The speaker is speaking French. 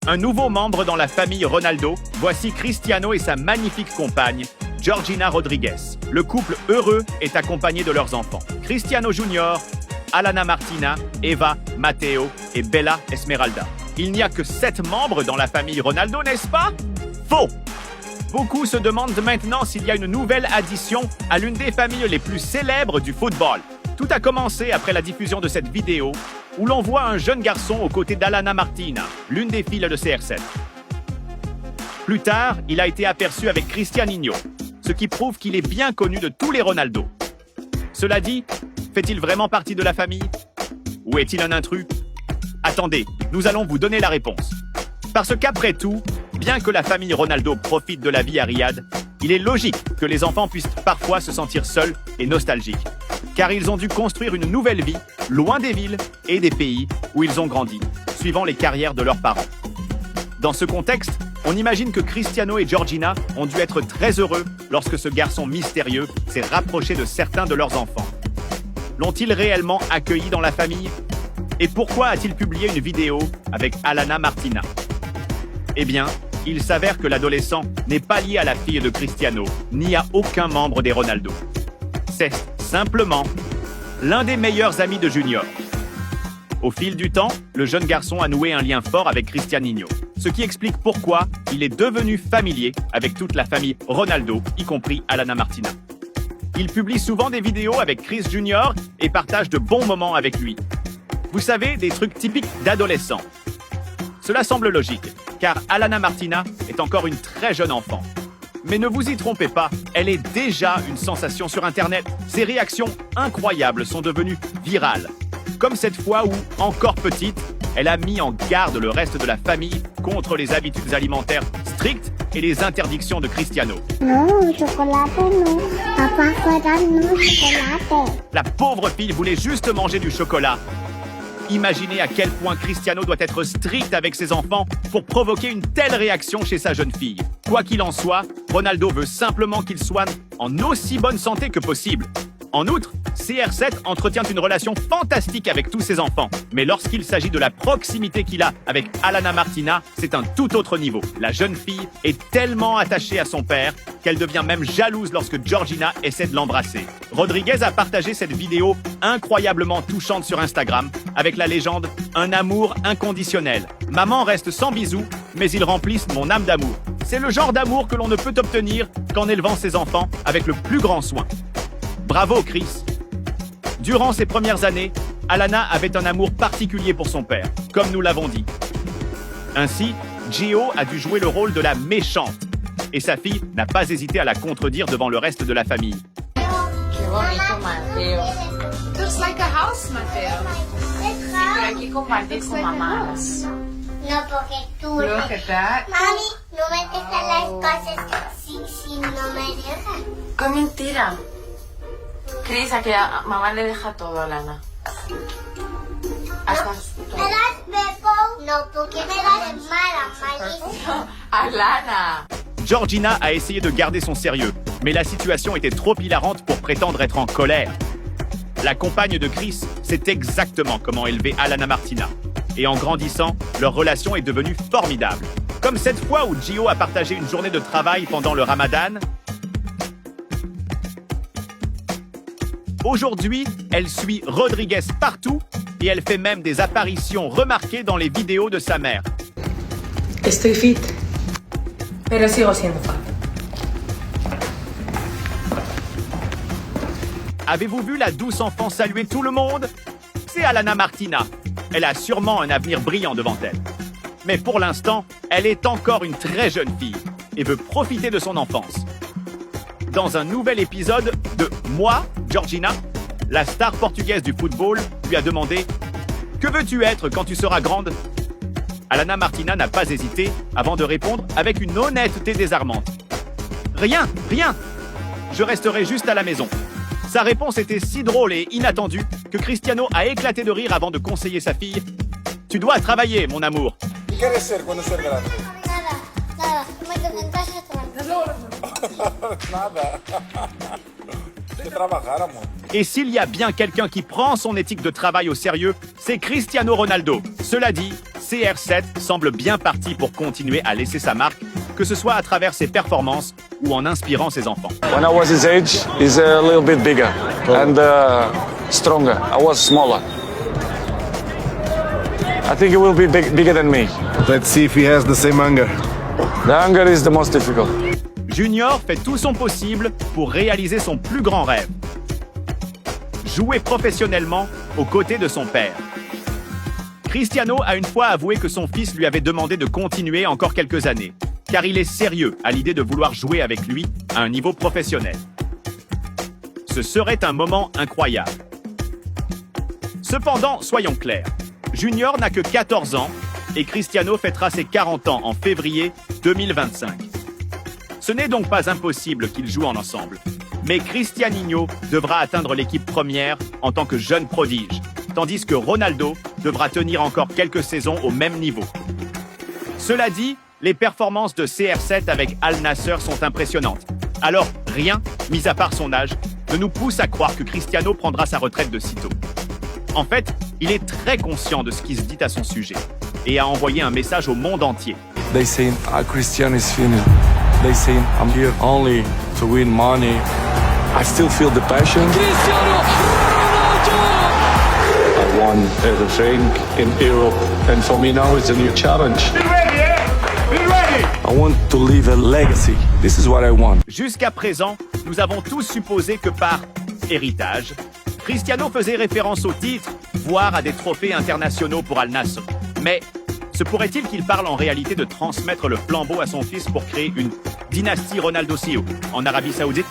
Un nouveau membre dans la famille Ronaldo, voici Cristiano et sa magnifique compagne, Georgina Rodriguez. Le couple heureux est accompagné de leurs enfants. Cristiano Junior, Alana Martina, Eva, Matteo et Bella Esmeralda. Il n'y a que 7 membres dans la famille Ronaldo, n'est-ce pas? Faux! Beaucoup se demandent maintenant s'il y a une nouvelle addition à l'une des familles les plus célèbres du football. Tout a commencé après la diffusion de cette vidéo où l'on voit un jeune garçon aux côtés d'Alana Martina, l'une des filles de CR7. Plus tard, il a été aperçu avec Cristianinho, ce qui prouve qu'il est bien connu de tous les Ronaldo. Cela dit, fait-il vraiment partie de la famille? Ou est-il un intrus? Attendez, nous allons vous donner la réponse. Parce qu'après tout, bien que la famille Ronaldo profite de la vie à Riyad, il est logique que les enfants puissent parfois se sentir seuls et nostalgiques, car ils ont dû construire une nouvelle vie, loin des villes et des pays où ils ont grandi, suivant les carrières de leurs parents. Dans ce contexte, on imagine que Cristiano et Georgina ont dû être très heureux lorsque ce garçon mystérieux s'est rapproché de certains de leurs enfants. L'ont-ils réellement accueilli dans la famille? Et pourquoi a-t-il publié une vidéo avec Alana Martina? Eh bien, il s'avère que l'adolescent n'est pas lié à la fille de Cristiano, ni à aucun membre des Ronaldo. C'est simplement l'un des meilleurs amis de Junior. Au fil du temps, le jeune garçon a noué un lien fort avec Cristianinho, ce qui explique pourquoi il est devenu familier avec toute la famille Ronaldo, y compris Alana Martina. Il publie souvent des vidéos avec Chris Junior et partage de bons moments avec lui. Vous savez, des trucs typiques d'adolescents. Cela semble logique, car Alana Martina est encore une très jeune enfant. Mais ne vous y trompez pas, elle est déjà une sensation sur Internet. Ses réactions incroyables sont devenues virales. Comme cette fois où, encore petite, elle a mis en garde le reste de la famille contre les habitudes alimentaires strictes et les interdictions de Cristiano. Non, chocolat non. Papa fera non chocolat. La pauvre fille voulait juste manger du chocolat. Imaginez à quel point Cristiano doit être strict avec ses enfants pour provoquer une telle réaction chez sa jeune fille. Quoi qu'il en soit, Ronaldo veut simplement qu'ils soient en aussi bonne santé que possible. En outre, CR7 entretient une relation fantastique avec tous ses enfants. Mais lorsqu'il s'agit de la proximité qu'il a avec Alana Martina, c'est un tout autre niveau. La jeune fille est tellement attachée à son père qu'elle devient même jalouse lorsque Georgina essaie de l'embrasser. Rodriguez a partagé cette vidéo incroyablement touchante sur Instagram avec la légende « Un amour inconditionnel. Maman reste sans bisous, mais ils remplissent mon âme d'amour. » C'est le genre d'amour que l'on ne peut obtenir qu'en élevant ses enfants avec le plus grand soin. Bravo, Chris! Durant ses premières années, Alana avait un amour particulier pour son père, comme nous l'avons dit. Ainsi, Gio a dû jouer le rôle de la méchante, et sa fille n'a pas hésité à la contredire devant le reste de la famille. Qué bonito, Mateo. Looks like a house, Mateo. Sí, pero aquí compartes con mamás. No, porque tú... Look at that. Mami, no me dejan las cosas si no me dejan. ¡Qué mentira! Cris, a que a mamá le deja todo, Lana. Hasta ¿Me das Beppo? No, porque me das malísimo. ¡A Lana! Georgina a essayé de garder son sérieux, mais la situation était trop hilarante pour prétendre être en colère. La compagne de Chris sait exactement comment élever Alana Martina. Et en grandissant, leur relation est devenue formidable. Comme cette fois où Gio a partagé une journée de travail pendant le Ramadan. Aujourd'hui, elle suit Rodriguez partout et elle fait même des apparitions remarquées dans les vidéos de sa mère. Estoy fit, pero sigo siendo fat. Avez-vous vu la douce enfant saluer tout le monde? C'est Alana Martina. Elle a sûrement un avenir brillant devant elle. Mais pour l'instant, elle est encore une très jeune fille et veut profiter de son enfance. Dans un nouvel épisode de Moi, Georgina, la star portugaise du football lui a demandé « Que veux-tu être quand tu seras grande ?» Alana Martina n'a pas hésité avant de répondre avec une honnêteté désarmante. « Rien, rien. Je resterai juste à la maison. » Sa réponse était si drôle et inattendue que Cristiano a éclaté de rire avant de conseiller sa fille. « Tu dois travailler, mon amour. » ¿Qué quieres ser cuando seas grande? Nada. Me quedo en casa Nada. Hay que trabajar, amor. Et s'il y a bien quelqu'un qui prend son éthique de travail au sérieux, c'est Cristiano Ronaldo. Cela dit, CR7 semble bien parti pour continuer à laisser sa marque, que ce soit à travers ses performances ou en inspirant ses enfants. When I was his age, he's a little bit bigger and stronger. I was smaller. I think he will be bigger than me. Let's see if he has the same hunger. The hunger is the most difficult. Junior fait tout son possible pour réaliser son plus grand rêve. Jouer professionnellement aux côtés de son père. Cristiano a une fois avoué que son fils lui avait demandé de continuer encore quelques années, car il est sérieux à l'idée de vouloir jouer avec lui à un niveau professionnel. Ce serait un moment incroyable. Cependant, soyons clairs, Junior n'a que 14 ans et Cristiano fêtera ses 40 ans en février 2025. Ce n'est donc pas impossible qu'ils jouent ensemble, mais Cristianinho devra atteindre l'équipe première en tant que jeune prodige, tandis que Ronaldo devra tenir encore quelques saisons au même niveau. Cela dit, les performances de CR7 avec Al Nassr sont impressionnantes. Alors, rien, mis à part son âge, ne nous pousse à croire que Cristiano prendra sa retraite de sitôt. En fait, il est très conscient de ce qui se dit à son sujet et a envoyé un message au monde entier. They say, Cristiano is finished. They say, I'm here only to win money. I still feel the passion. Cristiano Ronaldo! I won everything in Europe, and for me now it's a new challenge. Be ready, eh? Be ready! I want to leave a legacy. This is what I want. Jusqu'à présent, nous avons tous supposé que par héritage, Cristiano faisait référence aux titres, voire à des trophées internationaux pour Al Nassr. Mais se pourrait-il qu'il parle en réalité de transmettre le flambeau à son fils pour créer une dynastie Ronaldo-Sio en Arabie Saoudite?